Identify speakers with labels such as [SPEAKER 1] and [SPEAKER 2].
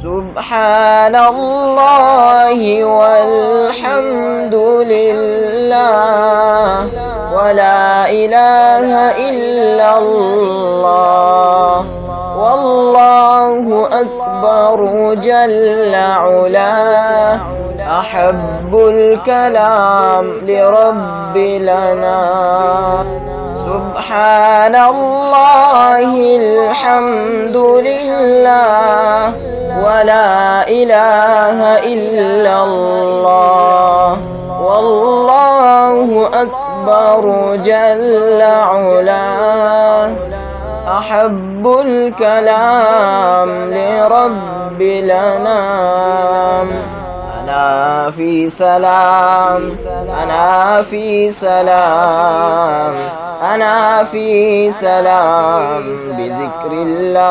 [SPEAKER 1] سبحان الله والحمد لله ولا إله إلا الله والله أكبر جل علاه. أحب الكلام لرب لنا. سبحان الله الحمد لله ولا إله إلا الله والله أكبر جل علاه. أحب الكلام لرب الأنام. أنا في سلام أنا في سلام أنا في سلام بذكر الله.